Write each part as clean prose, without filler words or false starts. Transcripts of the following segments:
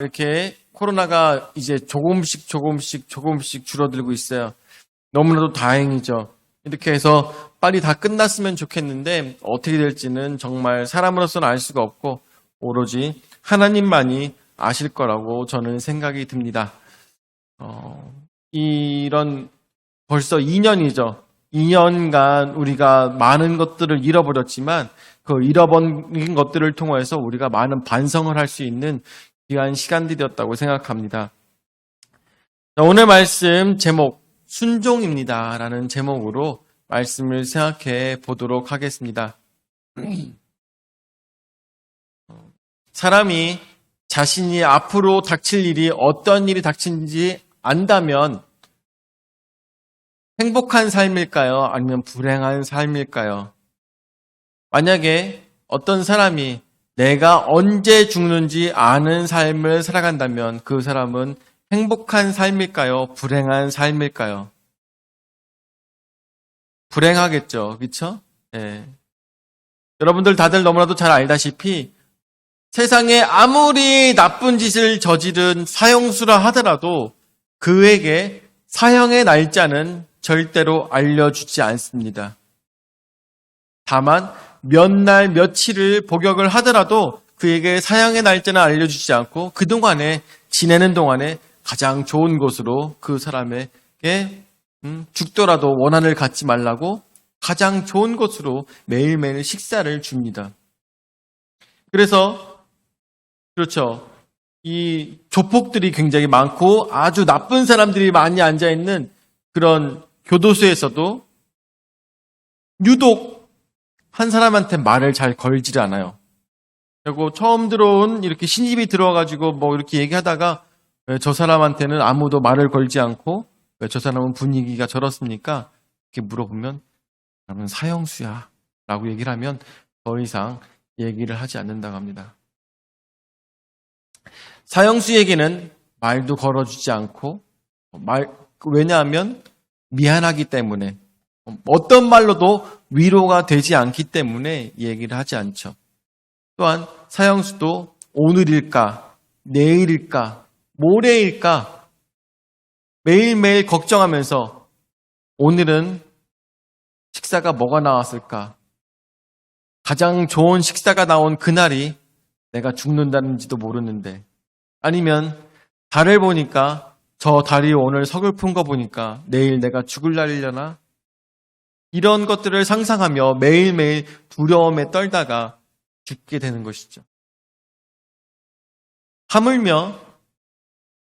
이렇게 코로나가 이제 조금씩 줄어들고 있어요. 너무나도 다행이죠. 이렇게 해서 빨리 다 끝났으면 좋겠는데 어떻게 될지는 정말 사람으로서는 알 수가 없고 오로지 하나님만이 아실 거라고 저는 생각이 듭니다. 이런 벌써 2년이죠. 2년간 우리가 많은 것들을 잃어버렸지만 그 잃어버린 것들을 통해서 우리가 많은 반성을 할 수 있는 귀한 시간들이었다고 생각합니다. 오늘 말씀 제목 순종입니다 라는 제목으로 말씀을 생각해 보도록 하겠습니다. 사람이 자신이 앞으로 닥칠 일이 어떤 일이 닥친지 안다면 행복한 삶일까요? 아니면 불행한 삶일까요? 만약에 어떤 사람이 내가 언제 죽는지 아는 삶을 살아간다면 그 사람은 행복한 삶일까요? 불행한 삶일까요? 불행하겠죠. 그렇죠? 예. 여러분들 다들 너무나도 잘 알다시피 세상에 아무리 나쁜 짓을 저지른 사형수라 하더라도 그에게 사형의 날짜는 절대로 알려주지 않습니다. 다만 몇 날 며칠을 복역을 하더라도 그에게 사형의 날짜는 알려주지 않고 그동안에 지내는 동안에 가장 좋은 곳으로 그 사람에게 죽더라도 원한을 갖지 말라고 가장 좋은 곳으로 매일매일 식사를 줍니다. 그래서 그렇죠. 이 조폭들이 굉장히 많고 아주 나쁜 사람들이 많이 앉아있는 그런 교도소에서도 유독 한 사람한테 말을 잘 걸지를 않아요. 그리고 처음 들어온 이렇게 신입이 들어와가지고 뭐 이렇게 얘기하다가 왜 저 사람한테는 아무도 말을 걸지 않고 왜 저 사람은 분위기가 저렇습니까? 이렇게 물어보면 나는 사형수야 라고 얘기를 하면 더 이상 얘기를 하지 않는다고 합니다. 사형수에게는 말도 걸어주지 않고 왜냐하면 미안하기 때문에 어떤 말로도 위로가 되지 않기 때문에 얘기를 하지 않죠. 또한 사형수도 오늘일까, 내일일까, 모레일까 매일매일 걱정하면서 오늘은 식사가 뭐가 나왔을까? 가장 좋은 식사가 나온 그날이 내가 죽는다는지도 모르는데 아니면 달을 보니까 저 달이 오늘 서글픈 거 보니까 내일 내가 죽을 날이려나? 이런 것들을 상상하며 매일매일 두려움에 떨다가 죽게 되는 것이죠. 하물며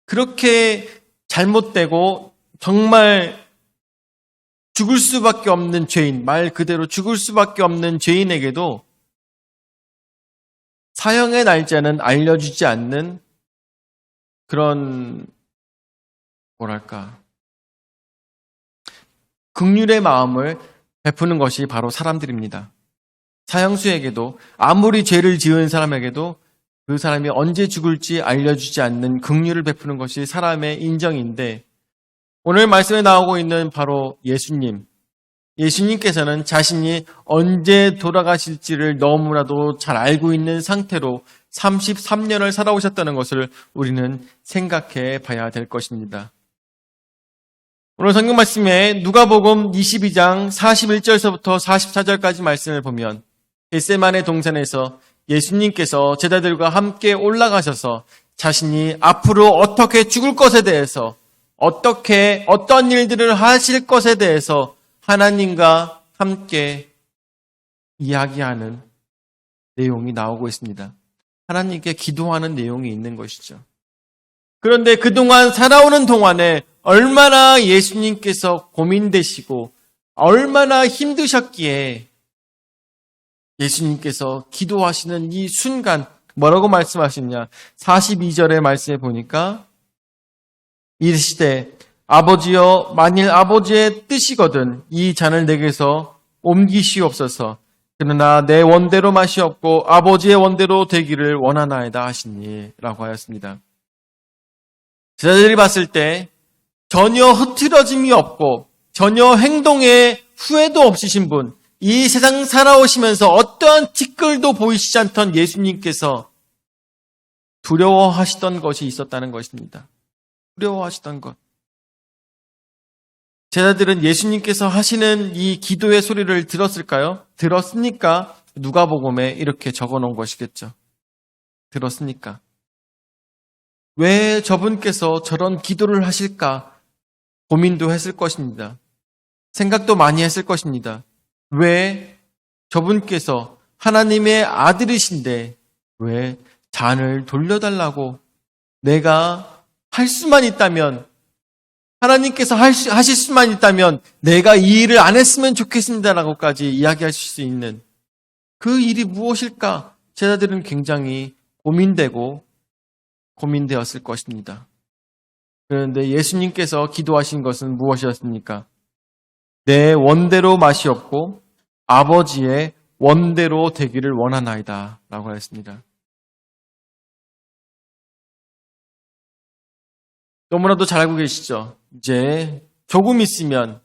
그렇게 잘못되고 정말 죽을 수밖에 없는 죄인, 말 그대로 죽을 수밖에 없는 죄인에게도 사형의 날짜는 알려주지 않는 그런 긍휼의 마음을 베푸는 것이 바로 사람들입니다. 사형수에게도 아무리 죄를 지은 사람에게도 그 사람이 언제 죽을지 알려주지 않는 긍휼을 베푸는 것이 사람의 인정인데 오늘 말씀에 나오고 있는 바로 예수님께서는 자신이 언제 돌아가실지를 너무나도 잘 알고 있는 상태로 33년을 살아오셨다는 것을 우리는 생각해 봐야 될 것입니다. 오늘 성경 말씀에 누가복음 22장 41절서부터 44절까지 말씀을 보면 겟세마네 동산에서 예수님께서 제자들과 함께 올라가셔서 자신이 앞으로 어떻게 죽을 것에 대해서 어떤 일들을 하실 것에 대해서 하나님과 함께 이야기하는 내용이 나오고 있습니다. 하나님께 기도하는 내용이 있는 것이죠. 그런데 그동안 살아오는 동안에 얼마나 예수님께서 고민되시고 얼마나 힘드셨기에 예수님께서 기도하시는 이 순간 뭐라고 말씀하시냐? 42절의 말씀에 보니까 이르시되 아버지여 만일 아버지의 뜻이거든 이 잔을 내게서 옮기시옵소서. 그러나 내 원대로 마시옵고 아버지의 원대로 되기를 원하나이다 하시니 라고 하였습니다. 제자들이 봤을 때 전혀 흐트러짐이 없고 전혀 행동에 후회도 없으신 분, 이 세상 살아오시면서 어떠한 티끌도 보이시지 않던 예수님께서 두려워하시던 것이 있었다는 것입니다. 두려워하시던 것. 제자들은 예수님께서 하시는 이 기도의 소리를 들었을까요? 들었으니까 누가복음에 이렇게 적어놓은 것이겠죠. 들었으니까. 왜 저분께서 저런 기도를 하실까 고민도 했을 것입니다. 생각도 많이 했을 것입니다. 왜 저분께서 하나님의 아들이신데 왜 잔을 돌려달라고, 내가 할 수만 있다면, 하나님께서 하실 수만 있다면 내가 이 일을 안 했으면 좋겠습니다라고까지 이야기하실 수 있는 그 일이 무엇일까? 제자들은 굉장히 고민되었을 것입니다. 그런데 예수님께서 기도하신 것은 무엇이었습니까? 내 원대로 마시옵고 아버지의 원대로 되기를 원하나이다 라고 하였습니다. 너무나도 잘 알고 계시죠? 이제 조금 있으면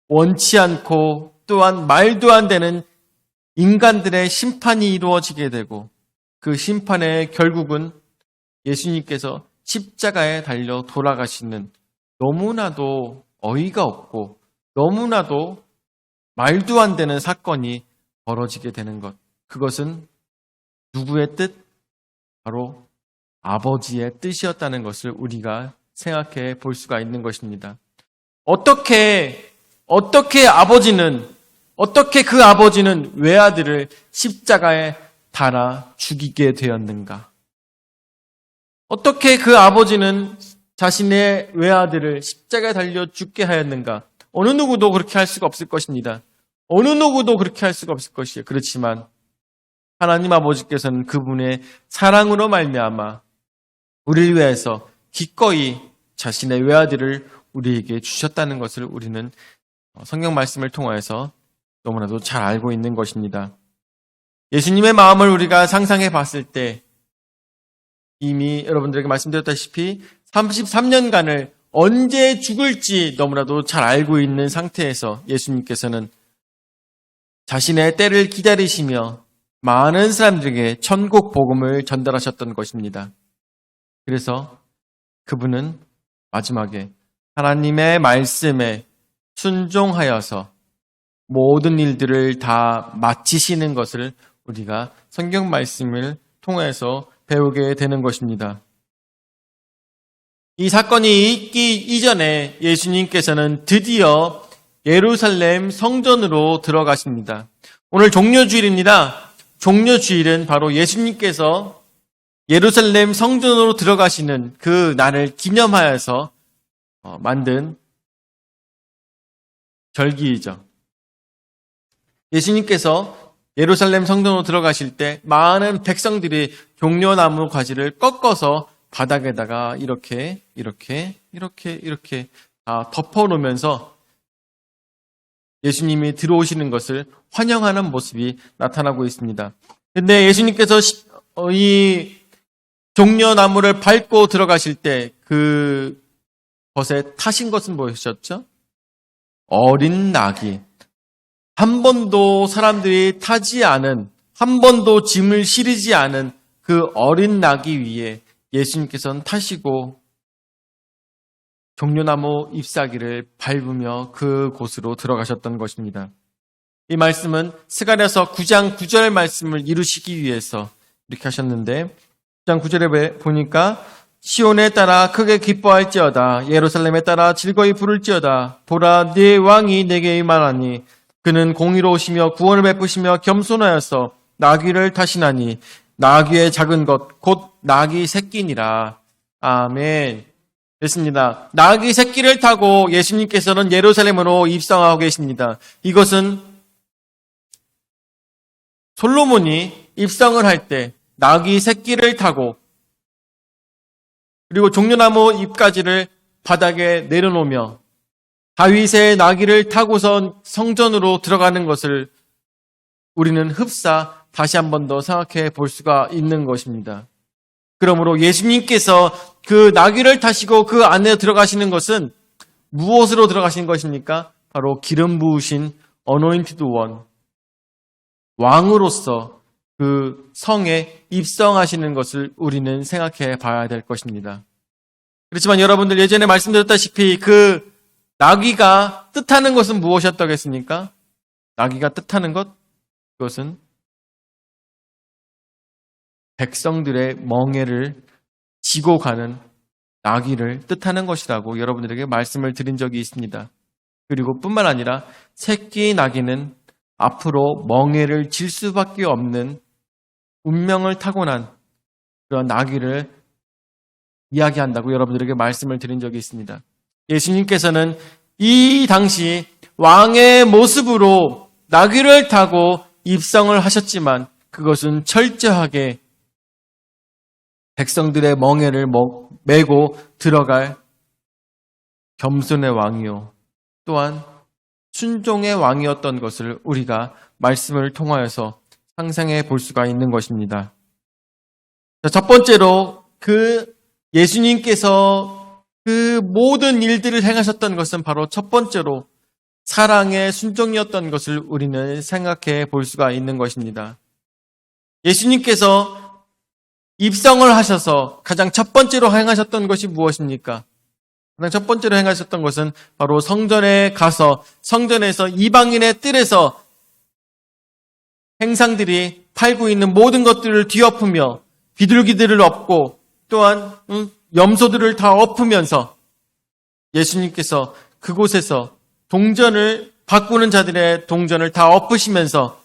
원치 않고 또한 말도 안 되는 인간들의 심판이 이루어지게 되고, 그 심판의 결국은 예수님께서 십자가에 달려 돌아가시는, 너무나도 어이가 없고 너무나도 말도 안 되는 사건이 벌어지게 되는 것. 그것은 누구의 뜻? 바로 아버지의 뜻이었다는 것을 우리가 생각해 볼 수가 있는 것입니다. 어떻게 그 아버지는 외아들을 십자가에 달아 죽이게 되었는가? 어떻게 그 아버지는 자신의 외아들을 십자가에 달려 죽게 하였는가? 어느 누구도 그렇게 할 수가 없을 것입니다. 어느 누구도 그렇게 할 수가 없을 것이에요. 그렇지만 하나님 아버지께서는 그분의 사랑으로 말미암아 우리를 위해서 기꺼이 자신의 외아들을 우리에게 주셨다는 것을 우리는 성경 말씀을 통하여서 너무나도 잘 알고 있는 것입니다. 예수님의 마음을 우리가 상상해 봤을 때 이미 여러분들에게 말씀드렸다시피 33년간을 언제 죽을지 너무나도 잘 알고 있는 상태에서 예수님께서는 자신의 때를 기다리시며 많은 사람들에게 천국 복음을 전달하셨던 것입니다. 그래서 그분은 마지막에 하나님의 말씀에 순종하여서 모든 일들을 다 마치시는 것을 우리가 성경 말씀을 통해서 배우게 되는 것입니다. 이 사건이 있기 이전에 예수님께서는 드디어 예루살렘 성전으로 들어가십니다. 오늘 종려주일입니다. 종려주일은 바로 예수님께서 예루살렘 성전으로 들어가시는 그 날을 기념하여서 만든 절기이죠. 예수님께서 예루살렘 성전으로 들어가실 때 많은 백성들이 종려나무 가지를 꺾어서 바닥에다가 이렇게 다 덮어놓으면서 예수님이 들어오시는 것을 환영하는 모습이 나타나고 있습니다. 근데 예수님께서 이 종려나무를 밟고 들어가실 때 그 것에 타신 것은 무엇이었죠? 어린 낙이. 한 번도 사람들이 타지 않은, 한 번도 짐을 실으지 않은 그 어린 낙이 위에 예수님께서는 타시고 종려나무 잎사귀를 밟으며 그곳으로 들어가셨던 것입니다. 이 말씀은 스가랴서 9장 9절 말씀을 이루시기 위해서 이렇게 하셨는데, 9장 9절에 보니까 시온에 따라 크게 기뻐할지어다, 예루살렘에 따라 즐거이 부를지어다. 보라, 네 왕이 내게 임하나니 그는 공의로우시며 구원을 베푸시며 겸손하여서 나귀를 타시나니 나귀의 작은 것 곧 나귀 새끼니라. 아멘. 됐습니다. 나귀 새끼를 타고 예수님께서는 예루살렘으로 입성하고 계십니다. 이것은 솔로몬이 입성을 할 때 나귀 새끼를 타고 그리고 종려나무 잎가지를 바닥에 내려놓으며 다윗의 나귀를 타고선 성전으로 들어가는 것을 우리는 흡사 다시 한 번 더 생각해 볼 수가 있는 것입니다. 그러므로 예수님께서 그 나귀를 타시고 그 안에 들어가시는 것은 무엇으로 들어가신 것입니까? 바로 기름 부으신 어노인티드 원, 왕으로서 그 성에 입성하시는 것을 우리는 생각해 봐야 될 것입니다. 그렇지만 여러분들 예전에 말씀드렸다시피 그 나귀가 뜻하는 것은 무엇이었다고 했습니까? 나귀가 뜻하는 것? 그것은 백성들의 멍에를 지고 가는 나귀를 뜻하는 것이라고 여러분들에게 말씀을 드린 적이 있습니다. 그리고 뿐만 아니라 새끼 나귀는 앞으로 멍에를 질 수밖에 없는 운명을 타고난 그런 나귀를 이야기한다고 여러분들에게 말씀을 드린 적이 있습니다. 예수님께서는 이 당시 왕의 모습으로 나귀를 타고 입성을 하셨지만 그것은 철저하게 백성들의 멍에를 메고 들어갈 겸손의 왕이요 또한 순종의 왕이었던 것을 우리가 말씀을 통하여서 상상해 볼 수가 있는 것입니다. 첫 번째로 그 예수님께서 그 모든 일들을 행하셨던 것은 바로 첫 번째로 사랑의 순종이었던 것을 우리는 생각해 볼 수가 있는 것입니다. 예수님께서 입성을 하셔서 가장 첫 번째로 행하셨던 것이 무엇입니까? 가장 첫 번째로 행하셨던 것은 바로 성전에 가서 성전에서 이방인의 뜰에서 행상들이 팔고 있는 모든 것들을 뒤엎으며 비둘기들을 엎고 또한 염소들을 다 엎으면서 예수님께서 그곳에서 동전을 바꾸는 자들의 동전을 다 엎으시면서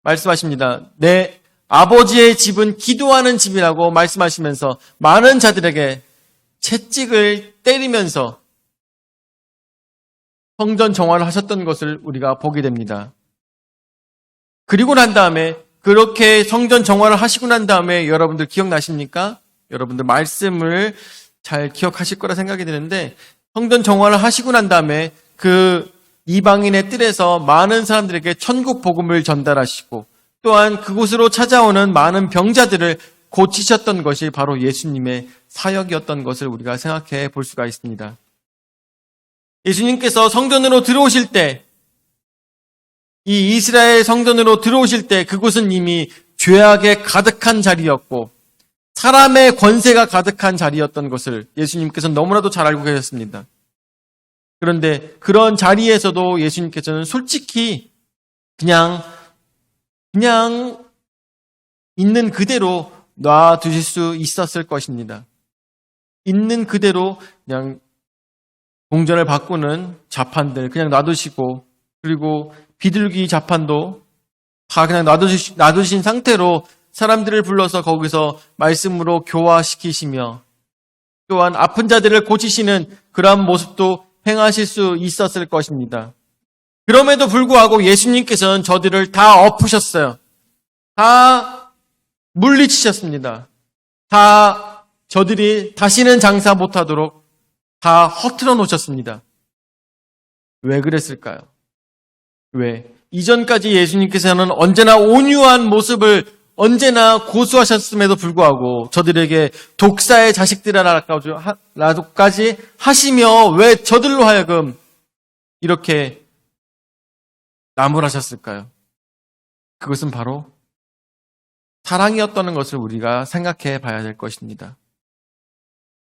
말씀하십니다. 내 아버지의 집은 기도하는 집이라고 말씀하시면서 많은 자들에게 채찍을 때리면서 성전 정화를 하셨던 것을 우리가 보게 됩니다. 그리고 난 다음에 그렇게 성전 정화를 하시고 난 다음에 여러분들 기억나십니까? 여러분들 말씀을 잘 기억하실 거라 생각이 드는데 성전 정화를 하시고 난 다음에 그 이방인의 뜰에서 많은 사람들에게 천국 복음을 전달하시고 또한 그곳으로 찾아오는 많은 병자들을 고치셨던 것이 바로 예수님의 사역이었던 것을 우리가 생각해 볼 수가 있습니다. 예수님께서 성전으로 들어오실 때, 이 이스라엘 성전으로 들어오실 때 그곳은 이미 죄악에 가득한 자리였고 사람의 권세가 가득한 자리였던 것을 예수님께서는 너무나도 잘 알고 계셨습니다. 그런데 그런 자리에서도 예수님께서는 솔직히 그냥 있는 그대로 놔두실 수 있었을 것입니다. 있는 그대로 그냥 동전을 바꾸는 자판들 그냥 놔두시고 그리고 비둘기 자판도 다 그냥 놔두신 상태로 사람들을 불러서 거기서 말씀으로 교화시키시며 또한 아픈 자들을 고치시는 그러한 모습도 행하실 수 있었을 것입니다. 그럼에도 불구하고 예수님께서는 저들을 다 엎으셨어요. 다 물리치셨습니다. 다 저들이 다시는 장사 못하도록 다 허틀어 놓으셨습니다. 왜 그랬을까요? 왜? 이전까지 예수님께서는 언제나 온유한 모습을 언제나 고수하셨음에도 불구하고 저들에게 독사의 자식들이라고까지 하시며 왜 저들로 하여금 이렇게 나무라셨을까요? 그것은 바로 사랑이었다는 것을 우리가 생각해 봐야 될 것입니다.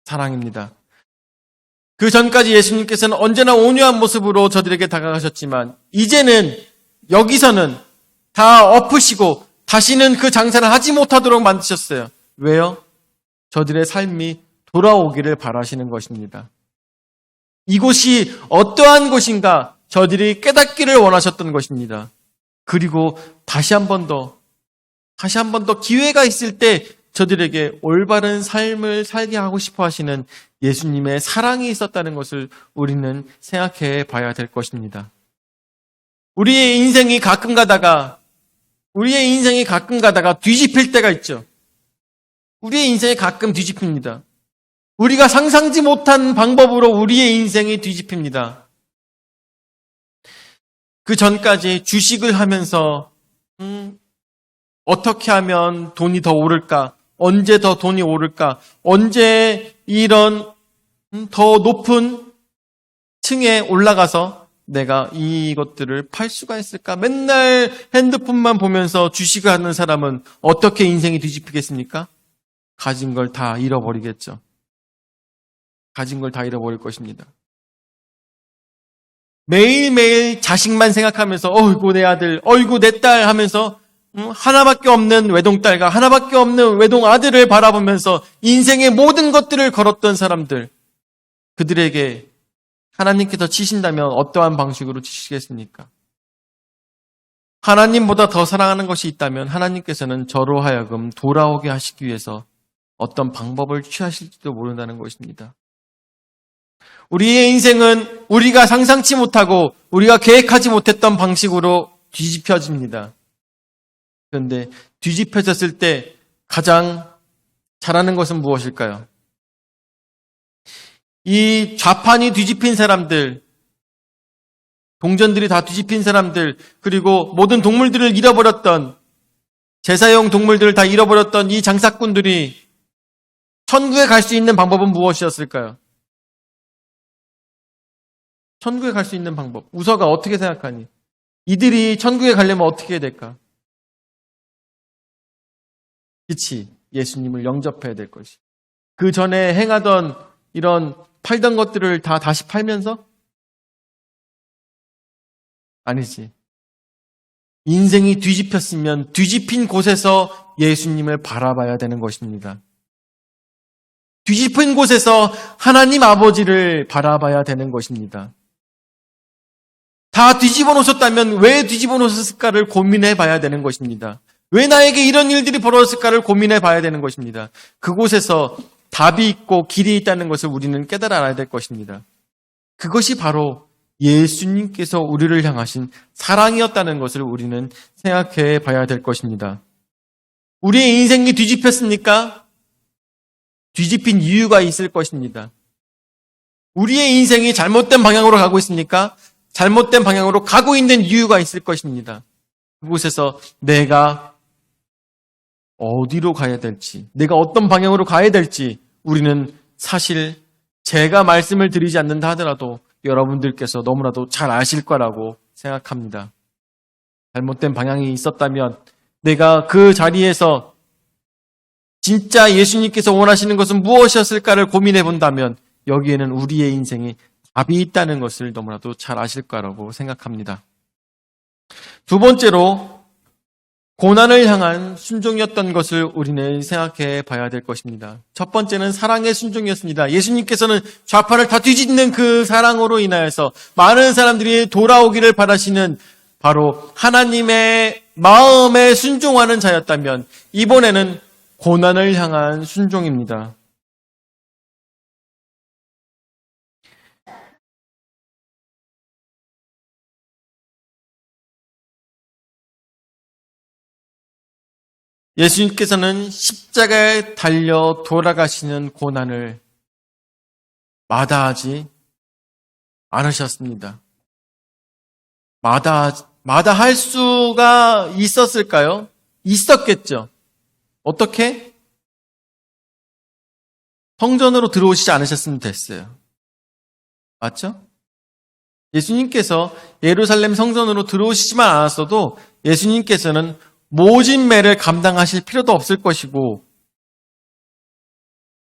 사랑입니다. 그 전까지 예수님께서는 언제나 온유한 모습으로 저들에게 다가가셨지만 이제는 여기서는 다 엎으시고 다시는 그 장사를 하지 못하도록 만드셨어요. 왜요? 저들의 삶이 돌아오기를 바라시는 것입니다. 이곳이 어떠한 곳인가 저들이 깨닫기를 원하셨던 것입니다. 그리고 다시 한 번 더 기회가 있을 때 저들에게 올바른 삶을 살게 하고 싶어 하시는 예수님의 사랑이 있었다는 것을 우리는 생각해 봐야 될 것입니다. 우리의 인생이 가끔 가다가 뒤집힐 때가 있죠. 우리의 인생이 가끔 뒤집힙니다. 우리가 상상지 못한 방법으로 우리의 인생이 뒤집힙니다. 그 전까지 주식을 하면서 어떻게 하면 돈이 더 오를까? 언제 더 돈이 오를까? 언제 이런 더 높은 층에 올라가서 내가 이것들을 팔 수가 있을까? 맨날 핸드폰만 보면서 주식을 하는 사람은 어떻게 인생이 뒤집히겠습니까? 가진 걸 다 잃어버리겠죠. 가진 걸 다 잃어버릴 것입니다. 매일매일 자식만 생각하면서 어이구 내 아들, 어이구 내 딸 하면서 하나밖에 없는 외동딸과 하나밖에 없는 외동아들을 바라보면서 인생의 모든 것들을 걸었던 사람들, 그들에게 하나님께서 치신다면 어떠한 방식으로 치시겠습니까? 하나님보다 더 사랑하는 것이 있다면 하나님께서는 저로 하여금 돌아오게 하시기 위해서 어떤 방법을 취하실지도 모른다는 것입니다. 우리의 인생은 우리가 상상치 못하고 우리가 계획하지 못했던 방식으로 뒤집혀집니다. 그런데 뒤집혀졌을 때 가장 잘하는 것은 무엇일까요? 이 좌판이 뒤집힌 사람들, 동전들이 다 뒤집힌 사람들, 그리고 모든 동물들을 잃어버렸던, 제사용 동물들을 다 잃어버렸던 이 장사꾼들이 천국에 갈 수 있는 방법은 무엇이었을까요? 천국에 갈 수 있는 방법. 우서가 어떻게 생각하니? 이들이 천국에 가려면 어떻게 해야 될까? 그치. 예수님을 영접해야 될 것이. 그 전에 행하던 이런 팔던 것들을 다 다시 팔면서? 아니지. 인생이 뒤집혔으면 뒤집힌 곳에서 예수님을 바라봐야 되는 것입니다. 뒤집힌 곳에서 하나님 아버지를 바라봐야 되는 것입니다. 다 뒤집어 놓으셨다면 왜 뒤집어 놓으셨을까를 고민해 봐야 되는 것입니다. 왜 나에게 이런 일들이 벌어졌을까를 고민해 봐야 되는 것입니다. 그곳에서 답이 있고 길이 있다는 것을 우리는 깨달아 알아야 될 것입니다. 그것이 바로 예수님께서 우리를 향하신 사랑이었다는 것을 우리는 생각해 봐야 될 것입니다. 우리의 인생이 뒤집혔습니까? 뒤집힌 이유가 있을 것입니다. 우리의 인생이 잘못된 방향으로 가고 있습니까? 잘못된 방향으로 가고 있는 이유가 있을 것입니다. 그곳에서 내가 어디로 가야 될지, 내가 어떤 방향으로 가야 될지 우리는 사실 제가 말씀을 드리지 않는다 하더라도 여러분들께서 너무나도 잘 아실 거라고 생각합니다. 잘못된 방향이 있었다면 내가 그 자리에서 진짜 예수님께서 원하시는 것은 무엇이었을까를 고민해 본다면 여기에는 우리의 인생에 답이 있다는 것을 너무나도 잘 아실 거라고 생각합니다. 두 번째로 고난을 향한 순종이었던 것을 우리는 생각해 봐야 될 것입니다. 첫 번째는 사랑의 순종이었습니다. 예수님께서는 좌판을 다 뒤집는 그 사랑으로 인하여서 많은 사람들이 돌아오기를 바라시는 바로 하나님의 마음에 순종하는 자였다면 이번에는 고난을 향한 순종입니다. 예수님께서는 십자가에 달려 돌아가시는 고난을 마다하지 않으셨습니다. 마다할 수가 있었을까요? 있었겠죠. 어떻게? 성전으로 들어오시지 않으셨으면 됐어요. 맞죠? 예수님께서 예루살렘 성전으로 들어오시지만 않았어도 예수님께서는 모진 매를 감당하실 필요도 없을 것이고,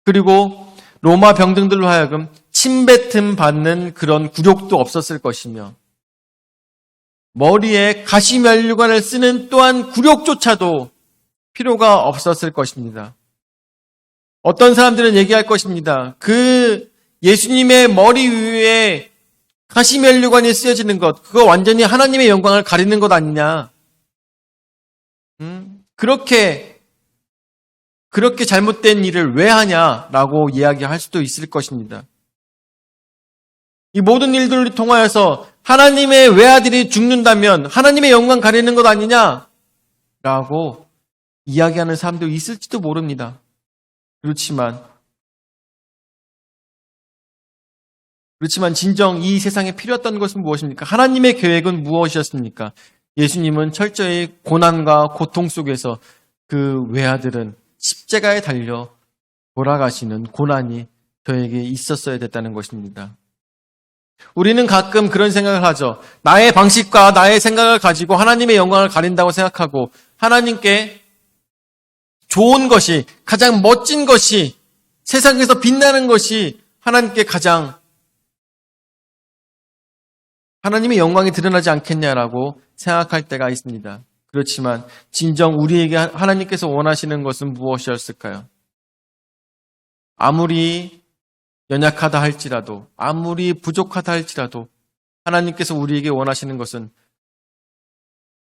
그리고 로마 병등들로 하여금 침뱉음 받는 그런 굴욕도 없었을 것이며, 머리에 가시면류관을 쓰는 또한 굴욕조차도 필요가 없었을 것입니다. 어떤 사람들은 얘기할 것입니다. 그 예수님의 머리 위에 가시면류관이 쓰여지는 것, 그거 완전히 하나님의 영광을 가리는 것 아니냐. 그렇게 잘못된 일을 왜 하냐라고 이야기할 수도 있을 것입니다. 이 모든 일들을 통하여서 하나님의 외아들이 죽는다면 하나님의 영광 가리는 것 아니냐라고 이야기하는 사람도 있을지도 모릅니다. 그렇지만 진정 이 세상에 필요했던 것은 무엇입니까? 하나님의 계획은 무엇이었습니까? 예수님은 철저히 고난과 고통 속에서 그 외아들은 십자가에 달려 돌아가시는 고난이 저에게 있었어야 됐다는 것입니다. 우리는 가끔 그런 생각을 하죠. 나의 방식과 나의 생각을 가지고 하나님의 영광을 가린다고 생각하고 하나님께 좋은 것이, 가장 멋진 것이, 세상에서 빛나는 것이 하나님께 가장 하나님의 영광이 드러나지 않겠냐라고 생각할 때가 있습니다. 그렇지만 진정 우리에게 하나님께서 원하시는 것은 무엇이었을까요? 아무리 연약하다 할지라도, 아무리 부족하다 할지라도 하나님께서 우리에게 원하시는 것은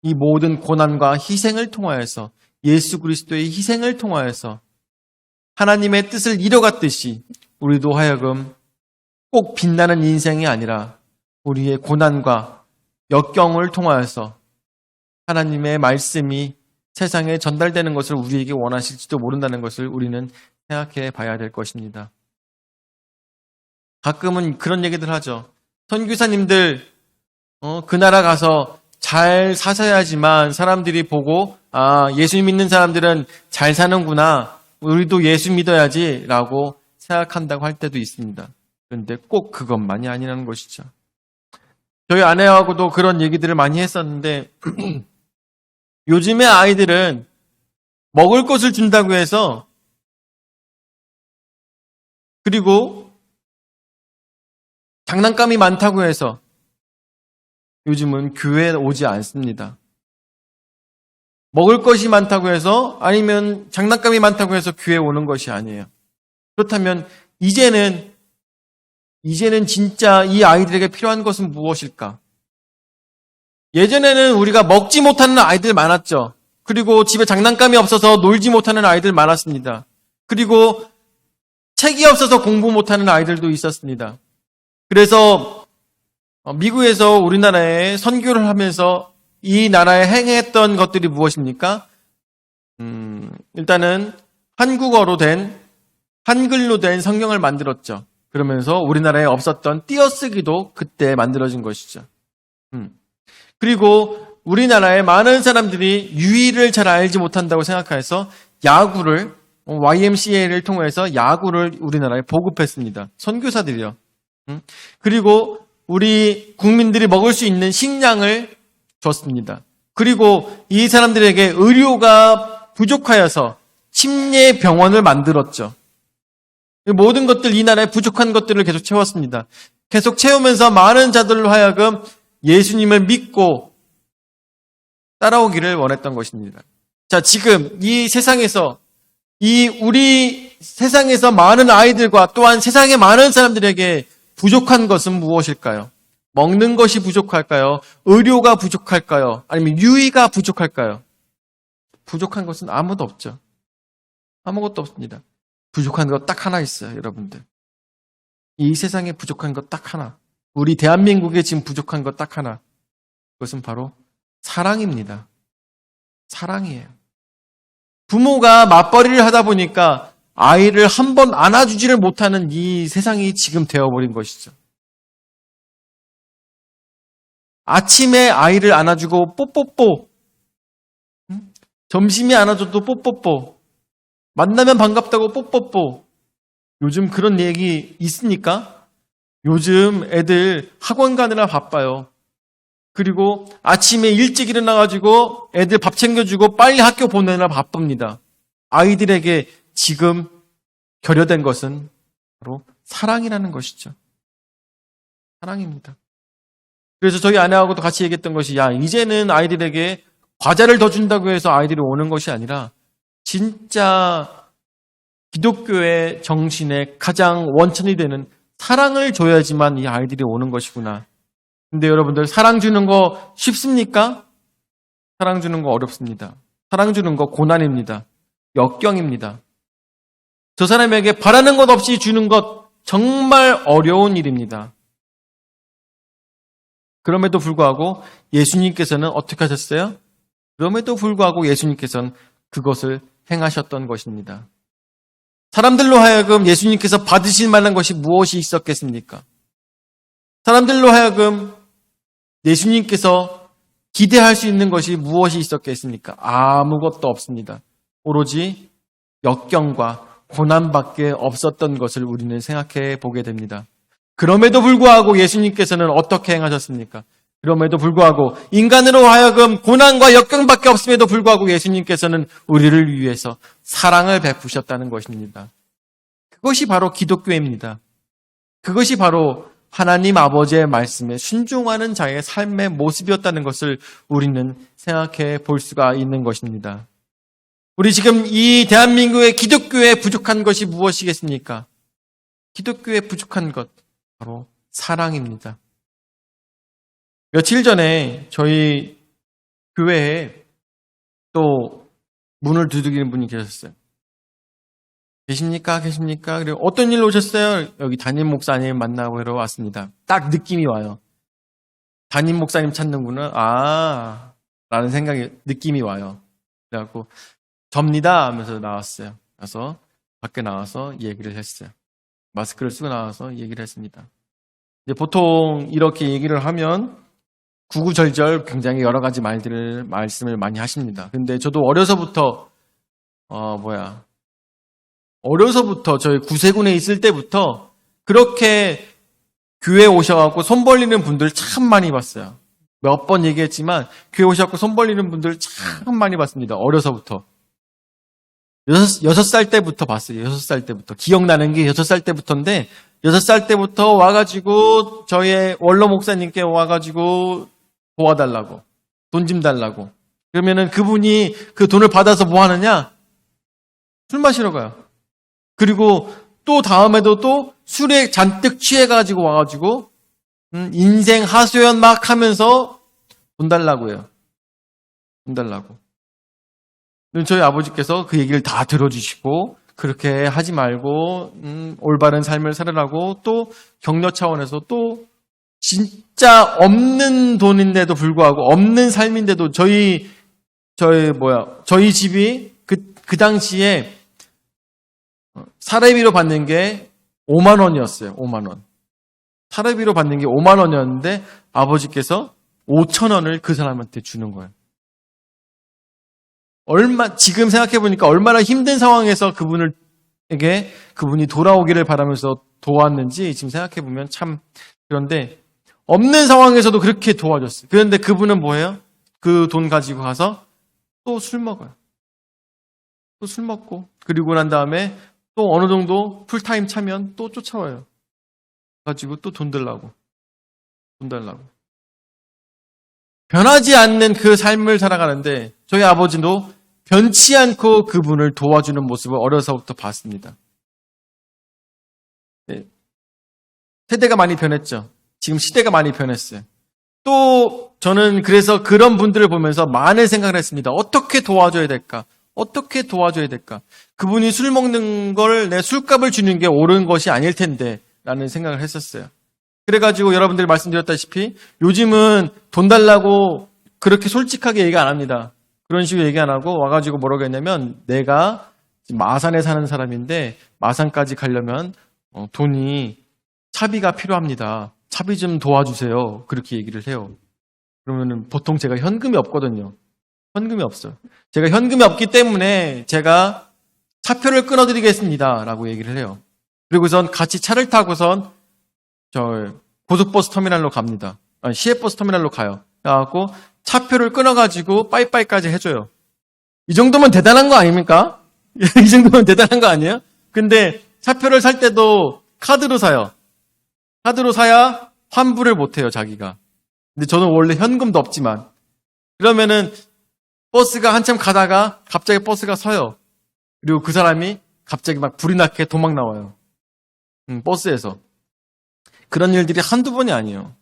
이 모든 고난과 희생을 통하여서, 예수 그리스도의 희생을 통하여서 하나님의 뜻을 이뤄갔듯이 우리도 하여금 꼭 빛나는 인생이 아니라 우리의 고난과 역경을 통하여서 하나님의 말씀이 세상에 전달되는 것을 우리에게 원하실지도 모른다는 것을 우리는 생각해 봐야 될 것입니다. 가끔은 그런 얘기들 하죠. 선교사님들 그 나라 가서 잘 사셔야지만 사람들이 보고 예수 믿는 사람들은 잘 사는구나. 우리도 예수 믿어야지 라고 생각한다고 할 때도 있습니다. 그런데 꼭 그것만이 아니라는 것이죠. 저희 아내하고도 그런 얘기들을 많이 했었는데 요즘의 아이들은 먹을 것을 준다고 해서 그리고 장난감이 많다고 해서 요즘은 교회에 오지 않습니다. 먹을 것이 많다고 해서 아니면 장난감이 많다고 해서 교회에 오는 것이 아니에요. 그렇다면 이제는 진짜 이 아이들에게 필요한 것은 무엇일까? 예전에는 우리가 먹지 못하는 아이들 많았죠. 그리고 집에 장난감이 없어서 놀지 못하는 아이들 많았습니다. 그리고 책이 없어서 공부 못하는 아이들도 있었습니다. 그래서 미국에서 우리나라에 선교를 하면서 이 나라에 행했던 것들이 무엇입니까? 일단은 한글로 된 성경을 만들었죠. 그러면서 우리나라에 없었던 띄어쓰기도 그때 만들어진 것이죠. 그리고 우리나라의 많은 사람들이 유희를 잘 알지 못한다고 생각해서 야구를 YMCA를 통해서 야구를 우리나라에 보급했습니다. 선교사들이요. 그리고 우리 국민들이 먹을 수 있는 식량을 줬습니다. 그리고 이 사람들에게 의료가 부족하여서 침례 병원을 만들었죠. 모든 것들, 이 나라에 부족한 것들을 계속 채웠습니다. 계속 채우면서 많은 자들로 하여금 예수님을 믿고 따라오기를 원했던 것입니다. 자, 지금 이 세상에서 우리 세상에서 많은 아이들과 또한 세상의 많은 사람들에게 부족한 것은 무엇일까요? 먹는 것이 부족할까요? 의료가 부족할까요? 아니면 유의가 부족할까요? 부족한 것은 아무도 없죠. 아무것도 없습니다. 부족한 것 딱 하나 있어요, 여러분들. 이 세상에 부족한 것 딱 하나. 우리 대한민국에 지금 부족한 것 딱 하나. 그것은 바로 사랑입니다. 사랑이에요. 부모가 맞벌이를 하다 보니까 아이를 한 번 안아주지를 못하는 이 세상이 지금 되어버린 것이죠. 아침에 아이를 안아주고 뽀뽀뽀. 점심에 안아줘도 뽀뽀뽀. 만나면 반갑다고 뽀뽀뽀. 요즘 그런 얘기 있습니까? 요즘 애들 학원 가느라 바빠요. 그리고 아침에 일찍 일어나가지고 애들 밥 챙겨주고 빨리 학교 보내느라 바쁩니다. 아이들에게 지금 결여된 것은 바로 사랑이라는 것이죠. 사랑입니다. 그래서 저희 아내하고도 같이 얘기했던 것이 이제는 아이들에게 과자를 더 준다고 해서 아이들이 오는 것이 아니라 진짜 기독교의 정신의 가장 원천이 되는 사랑을 줘야지만 이 아이들이 오는 것이구나. 근데 여러분들 사랑 주는 거 쉽습니까? 사랑 주는 거 어렵습니다. 사랑 주는 거 고난입니다. 역경입니다. 저 사람에게 바라는 것 없이 주는 것 정말 어려운 일입니다. 그럼에도 불구하고 예수님께서는 어떻게 하셨어요? 그럼에도 불구하고 예수님께서는 그것을 행하셨던 것입니다. 사람들로 하여금 예수님께서 받으실 만한 것이 무엇이 있었겠습니까? 사람들로 하여금 예수님께서 기대할 수 있는 것이 무엇이 있었겠습니까? 아무것도 없습니다. 오로지 역경과 고난밖에 없었던 것을 우리는 생각해 보게 됩니다. 그럼에도 불구하고 예수님께서는 어떻게 행하셨습니까? 그럼에도 불구하고 인간으로 하여금 고난과 역경밖에 없음에도 불구하고 예수님께서는 우리를 위해서 사랑을 베푸셨다는 것입니다. 그것이 바로 기독교입니다. 그것이 바로 하나님 아버지의 말씀에 순종하는 자의 삶의 모습이었다는 것을 우리는 생각해 볼 수가 있는 것입니다. 우리 지금 이 대한민국의 기독교에 부족한 것이 무엇이겠습니까? 기독교에 부족한 것, 바로 사랑입니다. 며칠 전에 저희 교회에 또 문을 두드리는 분이 계셨어요. 계십니까? 계십니까? 그리고 어떤 일로 오셨어요? 여기 담임 목사님 만나보러 왔습니다. 딱 느낌이 와요. 담임 목사님 찾는구나. 라는 생각이, 느낌이 와요. 그래갖고, 접니다 하면서 나왔어요. 그래서 밖에 나와서 얘기를 했어요. 마스크를 쓰고 나와서 얘기를 했습니다. 이제 보통 이렇게 얘기를 하면 구구절절 굉장히 여러 가지 말씀을 많이 하십니다. 근데 저도 어려서부터 저희 구세군에 있을 때부터 그렇게 교회 오셔갖고 손 벌리는 분들 참 많이 봤어요. 몇 번 얘기했지만 교회 오셔갖고 손 벌리는 분들 참 많이 봤습니다. 어려서부터. 6살 때부터 봤어요. 6살 때부터. 기억나는 게 6살 때부터인데 6살 때부터 와가지고 저희 원로 목사님께 와가지고 도와달라고. 돈 좀 달라고. 그러면은 그분이 그 돈을 받아서 뭐 하느냐? 술 마시러 가요. 그리고 또 다음에도 또 술에 잔뜩 취해가지고 와가지고 인생 하소연 막 하면서 돈 달라고 해요. 돈 달라고. 저희 아버지께서 그 얘기를 다 들어주시고 그렇게 하지 말고 올바른 삶을 살으라고 또 격려 차원에서 또 진짜 없는 돈인데도 불구하고 없는 삶인데도 저희 집이 그 당시에 사례비로 받는 게 5만 원이었어요. 5만 원. 사례비로 받는 게 5만 원이었는데 아버지께서 5천 원을 그 사람한테 주는 거예요. 지금 생각해보니까 얼마나 힘든 상황에서 그분이 돌아오기를 바라면서 도왔는지 지금 생각해보면 참, 그런데 없는 상황에서도 그렇게 도와줬어요. 그런데 그분은 뭐예요? 그 돈 가지고 가서 또 술 먹어요. 또 술 먹고, 그리고 난 다음에 또 어느 정도 풀타임 차면 또 쫓아와요. 가지고 또 돈 달라고. 변하지 않는 그 삶을 살아가는데 저희 아버지도 변치 않고 그분을 도와주는 모습을 어려서부터 봤습니다. 네. 세대가 많이 변했죠. 지금 시대가 많이 변했어요. 또 저는 그래서 그런 분들을 보면서 많은 생각을 했습니다. 어떻게 도와줘야 될까? 어떻게 도와줘야 될까? 그분이 술 먹는 걸 내 술값을 주는 게 옳은 것이 아닐 텐데 라는 생각을 했었어요. 그래가지고 여러분들이 말씀드렸다시피 요즘은 돈 달라고 그렇게 솔직하게 얘기 안 합니다. 그런 식으로 얘기 안 하고 와가지고 뭐라고 했냐면 내가 마산에 사는 사람인데 마산까지 가려면 돈이 차비가 필요합니다. 차비 좀 도와주세요. 그렇게 얘기를 해요. 그러면은 보통 제가 현금이 없거든요. 현금이 없어요. 제가 현금이 없기 때문에 제가 차표를 끊어드리겠습니다. 라고 얘기를 해요. 그리고선 같이 차를 타고선 고속버스 터미널로 갑니다. 시외버스 터미널로 가요. 그래갖고 차표를 끊어가지고 빠이빠이까지 해줘요. 이 정도면 대단한 거 아닙니까? 이 정도면 대단한 거 아니에요? 근데 차표를 살 때도 카드로 사요. 카드로 사야 환불을 못해요, 자기가. 근데 저는 원래 현금도 없지만. 그러면은 버스가 한참 가다가 갑자기 버스가 서요. 그리고 그 사람이 갑자기 막 불이 나게 도망 나와요. 버스에서. 그런 일들이 한두 번이 아니에요.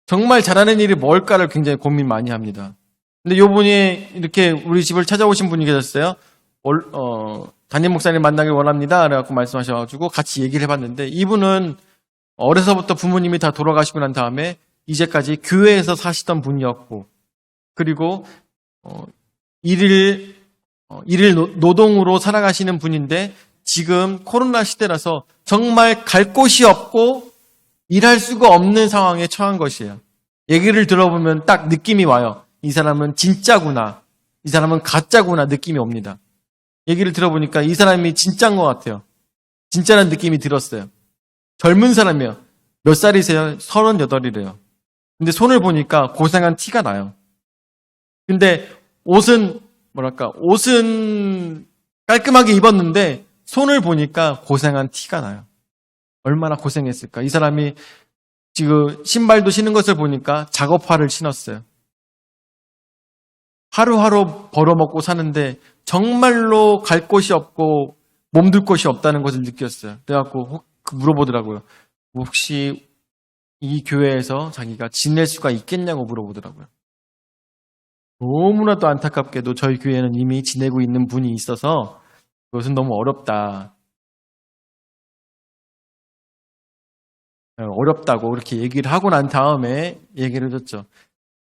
정말 잘하는 일이 뭘까를 굉장히 고민 많이 합니다. 근데 요분이 이렇게 우리 집을 찾아오신 분이 계셨어요. 담임 목사님 만나길 원합니다. 그래갖고 말씀하셔가지고 같이 얘기를 해봤는데 이분은 어려서부터 부모님이 다 돌아가시고 난 다음에 이제까지 교회에서 사시던 분이었고 그리고 일일 노동으로 살아가시는 분인데 지금 코로나 시대라서 정말 갈 곳이 없고 일할 수가 없는 상황에 처한 것이에요. 얘기를 들어보면 딱 느낌이 와요. 이 사람은 진짜구나. 이 사람은 가짜구나 느낌이 옵니다. 얘기를 들어보니까 이 사람이 진짜인 것 같아요. 진짜라는 느낌이 들었어요. 젊은 사람이에요. 몇 살이세요? 38이래요. 근데 손을 보니까 고생한 티가 나요. 근데 옷은 깔끔하게 입었는데 손을 보니까 고생한 티가 나요. 얼마나 고생했을까. 이 사람이 지금 신발도 신은 것을 보니까 작업화를 신었어요. 하루하루 벌어먹고 사는데 정말로 갈 곳이 없고 몸둘 곳이 없다는 것을 느꼈어요. 그래갖고 물어보더라고요. 혹시 이 교회에서 자기가 지낼 수가 있겠냐고 물어보더라고요. 너무나도 안타깝게도 저희 교회는 이미 지내고 있는 분이 있어서 그것은 너무 어렵다. 어렵다고 그렇게 얘기를 하고 난 다음에 얘기를 해줬죠.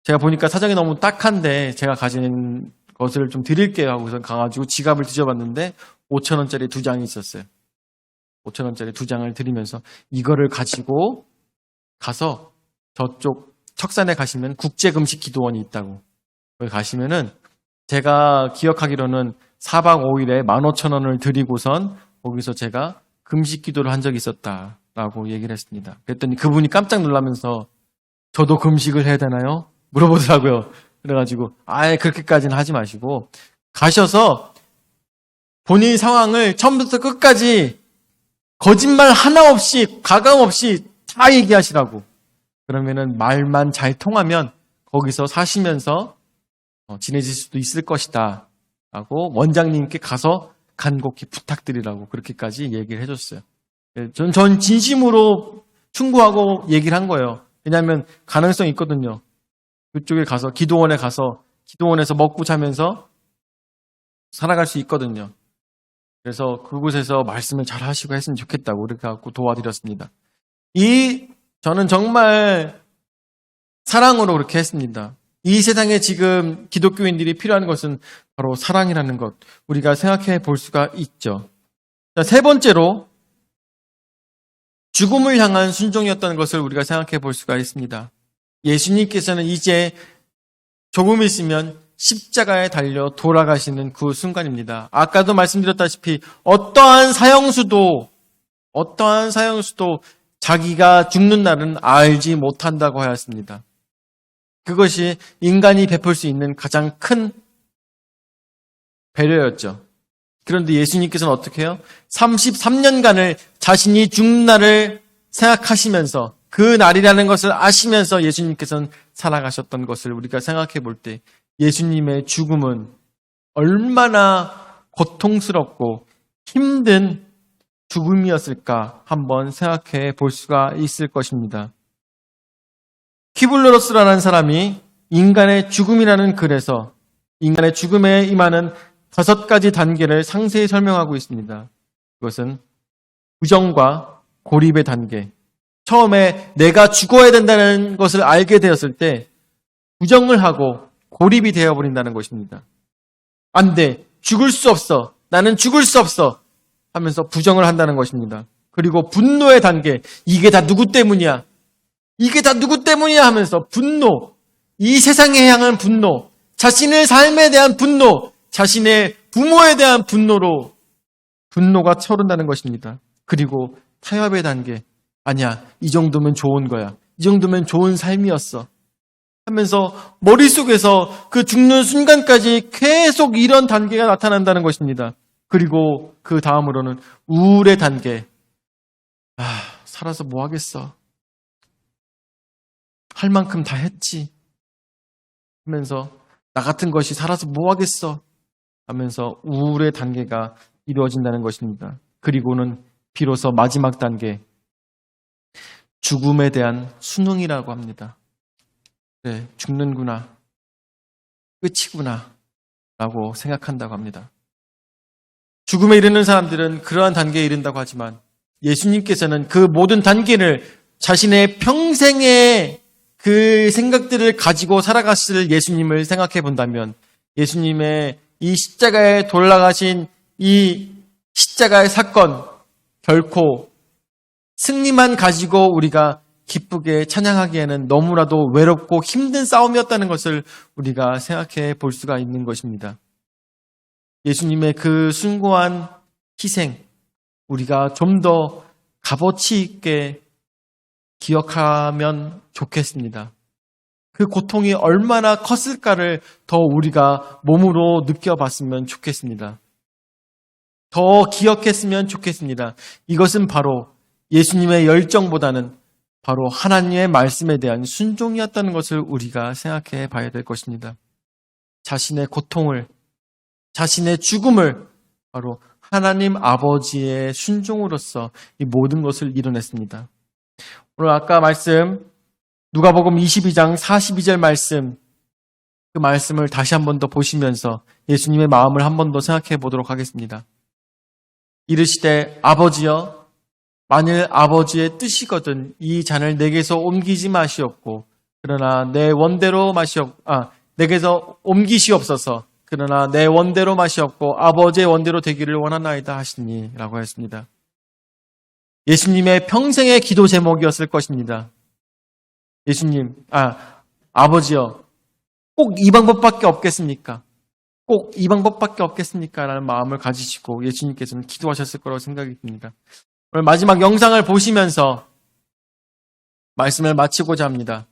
제가 보니까 사정이 너무 딱한데 제가 가진 것을 좀 드릴게요 하고서 가가지고 지갑을 뒤져봤는데 5,000원짜리 2장이 있었어요. 5,000원짜리 2장을 드리면서 이거를 가지고 가서 저쪽 척산에 가시면 국제금식기도원이 있다고. 거기 가시면은 제가 기억하기로는 4박 5일에 15,000원을 드리고선 거기서 제가 금식기도를 한 적이 있었다라고 얘기를 했습니다. 그랬더니 그분이 깜짝 놀라면서 저도 금식을 해야 되나요? 물어보더라고요. 그래가지고 아예 그렇게까지는 하지 마시고 가셔서 본인 상황을 처음부터 끝까지 거짓말 하나 없이 가감 없이 다 얘기하시라고. 그러면은 말만 잘 통하면 거기서 사시면서 지내실 수도 있을 것이다 라고 원장님께 가서 간곡히 부탁드리라고 그렇게까지 얘기를 해줬어요. 전 진심으로 충고하고 얘기를 한 거예요. 왜냐하면 가능성이 있거든요. 그쪽에 가서 기도원에 가서 기도원에서 먹고 자면서 살아갈 수 있거든요. 그래서 그곳에서 말씀을 잘 하시고 했으면 좋겠다고 이렇게 갖고 도와드렸습니다. 저는 정말 사랑으로 그렇게 했습니다. 이 세상에 지금 기독교인들이 필요한 것은 바로 사랑이라는 것, 우리가 생각해 볼 수가 있죠. 자, 세 번째로 죽음을 향한 순종이었던 것을 우리가 생각해 볼 수가 있습니다. 예수님께서는 이제 조금 있으면 십자가에 달려 돌아가시는 그 순간입니다. 아까도 말씀드렸다시피 어떠한 사형수도 자기가 죽는 날은 알지 못한다고 하였습니다. 그것이 인간이 베풀 수 있는 가장 큰 배려였죠. 그런데 예수님께서는 어떻게 해요? 33년간을 자신이 죽는 날을 생각하시면서 그 날이라는 것을 아시면서 예수님께서는 살아가셨던 것을 우리가 생각해 볼 때 예수님의 죽음은 얼마나 고통스럽고 힘든 죽음이었을까 한번 생각해 볼 수가 있을 것입니다. 키블로로스라는 사람이 인간의 죽음이라는 글에서 인간의 죽음에 임하는 5가지 단계를 상세히 설명하고 있습니다. 그것은 부정과 고립의 단계. 처음에 내가 죽어야 된다는 것을 알게 되었을 때 부정을 하고 고립이 되어버린다는 것입니다. 안 돼. 죽을 수 없어. 나는 죽을 수 없어. 하면서 부정을 한다는 것입니다. 그리고 분노의 단계. 이게 다 누구 때문이야? 이게 다 누구 때문이야? 하면서 분노. 이 세상에 향한 분노. 자신의 삶에 대한 분노. 자신의 부모에 대한 분노가 차오른다는 것입니다. 그리고 타협의 단계. 아니야, 이 정도면 좋은 거야. 이 정도면 좋은 삶이었어. 하면서 머릿속에서 그 죽는 순간까지 계속 이런 단계가 나타난다는 것입니다. 그리고 그 다음으로는 우울의 단계. 살아서 뭐 하겠어. 할 만큼 다 했지. 하면서 나 같은 것이 살아서 뭐 하겠어. 하면서 우울의 단계가 이루어진다는 것입니다. 그리고는 비로소 마지막 단계. 죽음에 대한 순응이라고 합니다. 네, 죽는구나. 끝이구나. 라고 생각한다고 합니다. 죽음에 이르는 사람들은 그러한 단계에 이른다고 하지만 예수님께서는 그 모든 단계를 자신의 평생의 그 생각들을 가지고 살아갔을 예수님을 생각해 본다면 예수님의 이 십자가에 돌아가신 이 십자가의 사건 결코 승리만 가지고 우리가 기쁘게 찬양하기에는 너무나도 외롭고 힘든 싸움이었다는 것을 우리가 생각해 볼 수가 있는 것입니다. 예수님의 그 숭고한 희생, 우리가 좀 더 값어치 있게 기억하면 좋겠습니다. 그 고통이 얼마나 컸을까를 더 우리가 몸으로 느껴봤으면 좋겠습니다. 더 기억했으면 좋겠습니다. 이것은 바로 예수님의 열정보다는 바로 하나님의 말씀에 대한 순종이었다는 것을 우리가 생각해 봐야 될 것입니다. 자신의 고통을, 자신의 죽음을 바로 하나님 아버지의 순종으로서 이 모든 것을 이뤄냈습니다. 오늘 아까 말씀 누가복음 22장 42절 말씀, 그 말씀을 다시 한 번 더 보시면서 예수님의 마음을 한 번 더 생각해 보도록 하겠습니다. 이르시되 아버지여 만일 아버지의 뜻이거든 이 잔을 내게서 옮기지 마시옵고 그러나 내 원대로 내게서 옮기시옵소서. 그러나 내 원대로 마시옵고 아버지의 원대로 되기를 원하나이다 하시니 라고 했습니다. 예수님의 평생의 기도 제목이었을 것입니다. 아버지여 꼭 이 방법밖에 없겠습니까? 꼭 이 방법밖에 없겠습니까? 라는 마음을 가지시고 예수님께서는 기도하셨을 거라고 생각이 듭니다. 오늘 마지막 영상을 보시면서 말씀을 마치고자 합니다.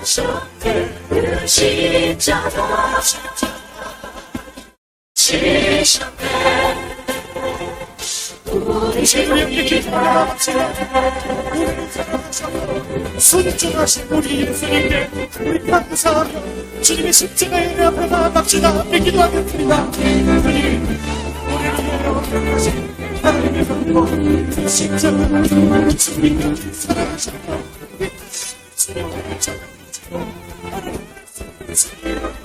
그 십자가 지셨네. 우리 주님께 기도합시다. 우리를 사랑하셔서 순종하신 우리 예수님께 우리 감사하며 주님의 십자가의 앞에 나아갑시다. 함께 기도하겠습니다. 주님, 우리를 위하여 기억하신 하나님의 선고 그 십자가 주님을 사랑하셨다. 주님을 사랑하셨다. 하나님의 사랑하셨다.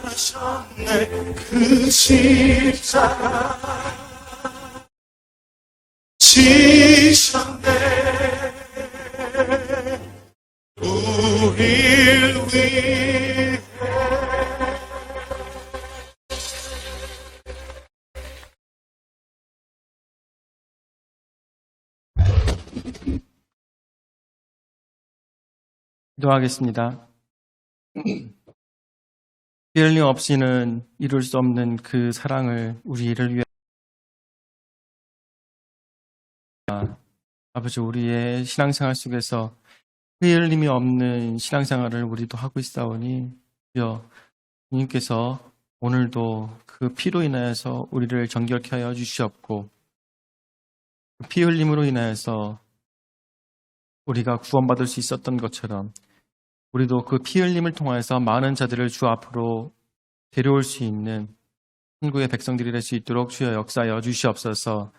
순종하셨네. 그 십자가 지셨네. 우릴 위해 기도하겠습니다. 피 흘림 없이는 이룰 수 없는 그 사랑을 우리를 위해 아버지, 우리의 신앙생활 속에서 피 흘림이 없는 신앙생활을 우리도 하고 있사오니 주여, 주님께서 오늘도 그 피로 인하여서 우리를 정결케 하여 주시옵고 그 피 흘림으로 인하여서 우리가 구원받을 수 있었던 것처럼 우리도 그 피 흘림을 통하여서 많은 자들을 주 앞으로 데려올 수 있는 천국의 백성들이 될 수 있도록 주여 역사하여 주시옵소서.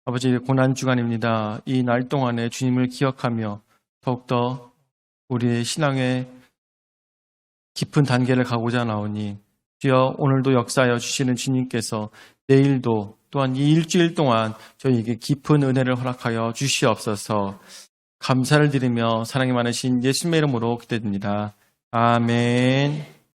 아버지, 고난주간입니다. 이 날 동안에 주님을 기억하며 더욱더 우리의 신앙의 깊은 단계를 가고자 나오니 주여 오늘도 역사하여 주시는 주님께서 내일도 또한 이 일주일 동안 저희에게 깊은 은혜를 허락하여 주시옵소서. 감사를 드리며 사랑이 많으신 예수님의 이름으로 기도드립니다. 아멘.